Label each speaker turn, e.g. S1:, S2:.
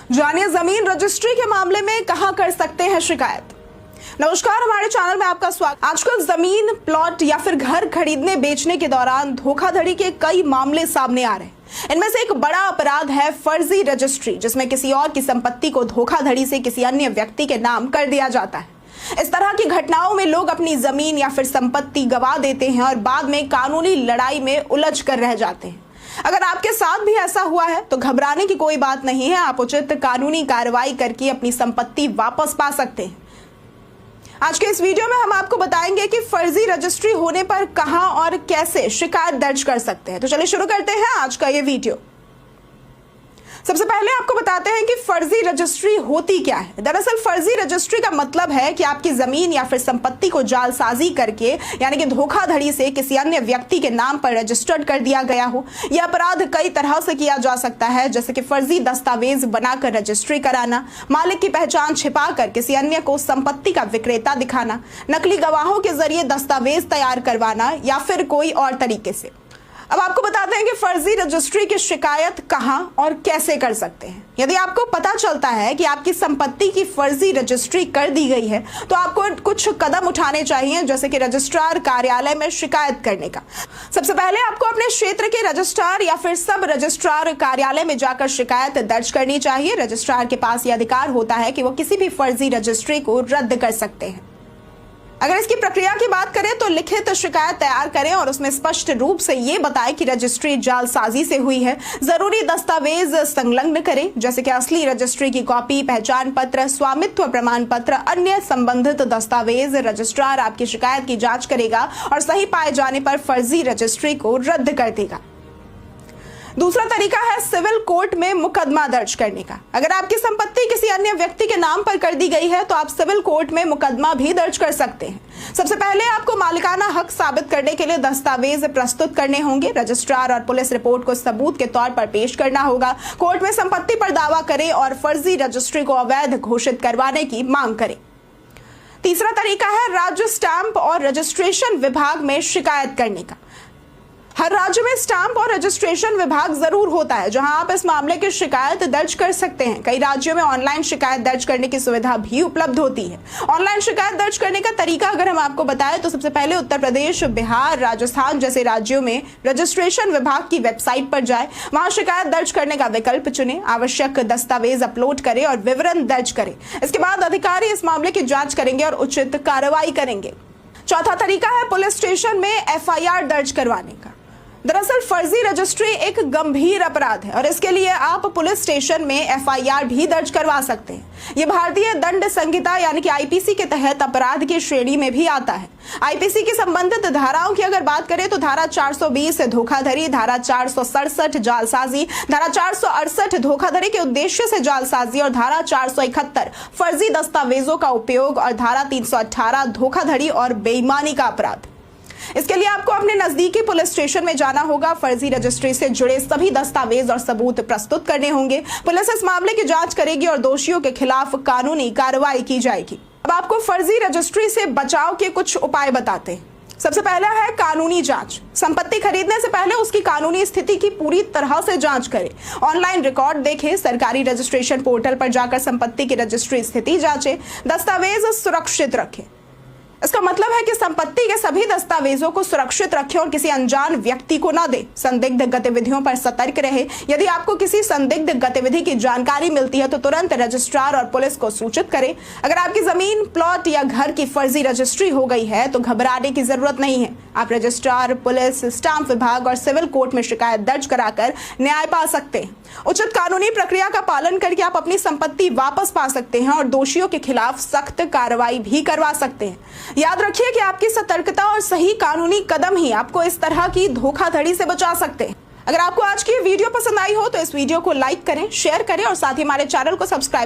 S1: जानिए जमीन रजिस्ट्री के मामले में कहां कर सकते हैं शिकायत। नमस्कार, हमारे चैनल में आपका स्वागत। आजकल जमीन, प्लॉट या फिर घर खरीदने बेचने के दौरान धोखाधड़ी के कई मामले सामने आ रहे हैं। इनमें से एक बड़ा अपराध है फर्जी रजिस्ट्री, जिसमें किसी और की संपत्ति को धोखाधड़ी से किसी अन्य व्यक्ति के नाम कर दिया जाता है। इस तरह की घटनाओं में लोग अपनी जमीन या फिर संपत्ति गवा देते हैं और बाद में कानूनी लड़ाई में उलझ कर रह जाते हैं। अगर आपके साथ भी ऐसा हुआ है तो घबराने की कोई बात नहीं है। आप उचित कानूनी कार्रवाई करके अपनी संपत्ति वापस पा सकते हैं। आज के इस वीडियो में हम आपको बताएंगे कि फर्जी रजिस्ट्री होने पर कहां और कैसे शिकायत दर्ज कर सकते हैं। तो चलिए शुरू करते हैं आज का ये वीडियो। सबसे पहले आपको बताते हैं कि फर्जी रजिस्ट्री होती क्या है। दरअसल फर्जी रजिस्ट्री का मतलब है कि आपकी जमीन या फिर संपत्ति को जालसाजी करके यानी कि धोखाधड़ी से किसी अन्य व्यक्ति के नाम पर रजिस्टर्ड कर दिया गया हो। यह अपराध कई तरह से किया जा सकता है, जैसे कि फर्जी दस्तावेज बनाकर रजिस्ट्री कराना, मालिक की पहचान छिपाकर किसी अन्य को संपत्ति का विक्रेता दिखाना, नकली गवाहों के जरिए दस्तावेज तैयार करवाना या फिर कोई और तरीके से। अब आपको बताते हैं कि फर्जी रजिस्ट्री की शिकायत कहां और कैसे कर सकते हैं। यदि आपको पता चलता है कि आपकी संपत्ति की फर्जी रजिस्ट्री कर दी गई है तो आपको कुछ कदम उठाने चाहिए, जैसे कि रजिस्ट्रार कार्यालय में शिकायत करने का। सबसे पहले आपको अपने क्षेत्र के रजिस्ट्रार या फिर सब रजिस्ट्रार कार्यालय में जाकर शिकायत दर्ज करनी चाहिए। रजिस्ट्रार के पास यह अधिकार होता है कि वो किसी भी फर्जी रजिस्ट्री को रद्द कर सकते हैं। अगर इसकी प्रक्रिया की बात करें तो लिखित शिकायत तैयार करें और उसमें स्पष्ट रूप से ये बताएं कि रजिस्ट्री जालसाजी से हुई है। जरूरी दस्तावेज संलग्न करें, जैसे कि असली रजिस्ट्री की कॉपी, पहचान पत्र, स्वामित्व प्रमाण पत्र, अन्य संबंधित दस्तावेज। रजिस्ट्रार आपकी शिकायत की जांच करेगा और सही पाए जाने पर फर्जी रजिस्ट्री को रद्द कर देगा। दूसरा तरीका है सिविल कोर्ट में मुकदमा दर्ज करने का। अगर आपकी संपत्ति किसी अन्य व्यक्ति के नाम पर कर दी गई है तो आप सिविल कोर्ट में मुकदमा भी दर्ज कर सकते हैं। सबसे पहले आपको मालिकाना हक साबित करने के लिए दस्तावेज प्रस्तुत करने होंगे। रजिस्ट्रार और पुलिस रिपोर्ट को सबूत के तौर पर पेश करना होगा। कोर्ट में संपत्ति पर दावा करें और फर्जी रजिस्ट्री को अवैध घोषित करवाने की मांग करें। तीसरा तरीका है राज्य स्टाम्प और रजिस्ट्रेशन विभाग में शिकायत करने का। हर राज्य में स्टाम्प और रजिस्ट्रेशन विभाग जरूर होता है, जहां आप इस मामले की शिकायत दर्ज कर सकते हैं। कई राज्यों में ऑनलाइन शिकायत दर्ज करने की सुविधा भी उपलब्ध होती है। ऑनलाइन शिकायत दर्ज करने का तरीका अगर हम आपको बताएं तो सबसे पहले उत्तर प्रदेश, बिहार, राजस्थान जैसे राज्यों में रजिस्ट्रेशन विभाग की वेबसाइट पर जाए, वहां शिकायत दर्ज करने का विकल्प चुने, आवश्यक दस्तावेज अपलोड करें और विवरण दर्ज करें। इसके बाद अधिकारी इस मामले की जांच करेंगे और उचित कार्रवाई करेंगे। चौथा तरीका है पुलिस स्टेशन में एफआईआर दर्ज करवाने का। दरअसल फर्जी रजिस्ट्री एक गंभीर अपराध है और इसके लिए आप पुलिस स्टेशन में एफआईआर भी दर्ज करवा सकते हैं। यह भारतीय दंड संहिता यानी कि आईपीसी के तहत अपराध की श्रेणी में भी आता है। आईपीसी की संबंधित धाराओं की अगर बात करें तो धारा 420 धोखाधड़ी, धारा 467 जालसाजी, धारा 468 धोखाधड़ी के उद्देश्य से जालसाजी और धारा 471 फर्जी दस्तावेजों का उपयोग और धारा 318 धोखाधड़ी और बेईमानी का अपराध। इसके लिए आपको अपने नजदीकी पुलिस स्टेशन में जाना होगा। फर्जी रजिस्ट्री से जुड़े सभी दस्तावेज और सबूत प्रस्तुत करने होंगे। पुलिस इस मामले की जांच करेगी और दोषियों के खिलाफ कानूनी कार्रवाई की जाएगी। अब आपको फर्जी रजिस्ट्री से बचाव के कुछ उपाय बताते हैं। सबसे पहला है कानूनी जांच। संपत्ति खरीदने से पहले उसकी कानूनी स्थिति की पूरी तरह से जांच करें। ऑनलाइन रिकॉर्ड देखें, सरकारी रजिस्ट्रेशन पोर्टल पर जाकर संपत्ति की रजिस्ट्री स्थिति जांचें, दस्तावेज सुरक्षित रखें। इसका मतलब है कि संपत्ति के सभी दस्तावेजों को सुरक्षित रखें और किसी अनजान व्यक्ति को न दें। संदिग्ध गतिविधियों पर सतर्क रहे। यदि आपको किसी संदिग्ध गतिविधि की जानकारी मिलती है तो तुरंत रजिस्ट्रार और पुलिस को सूचित करें। अगर आपकी जमीन, प्लॉट या घर की फर्जी रजिस्ट्री हो गई है तो घबराने की जरूरत नहीं है। आप रजिस्ट्रार, पुलिस, स्टाम्प विभाग और सिविल कोर्ट में शिकायत दर्ज कराकर न्याय पा सकते हैं। उचित कानूनी प्रक्रिया का पालन करके आप अपनी संपत्ति वापस पा सकते हैं और दोषियों के खिलाफ सख्त कार्रवाई भी करवा सकते हैं। याद रखिए कि आपकी सतर्कता और सही कानूनी कदम ही आपको इस तरह की धोखाधड़ी से बचा सकते हैं। अगर आपको आज की वीडियो पसंद आई हो तो इस वीडियो को लाइक करें, शेयर करें और साथ ही हमारे चैनल को सब्सक्राइब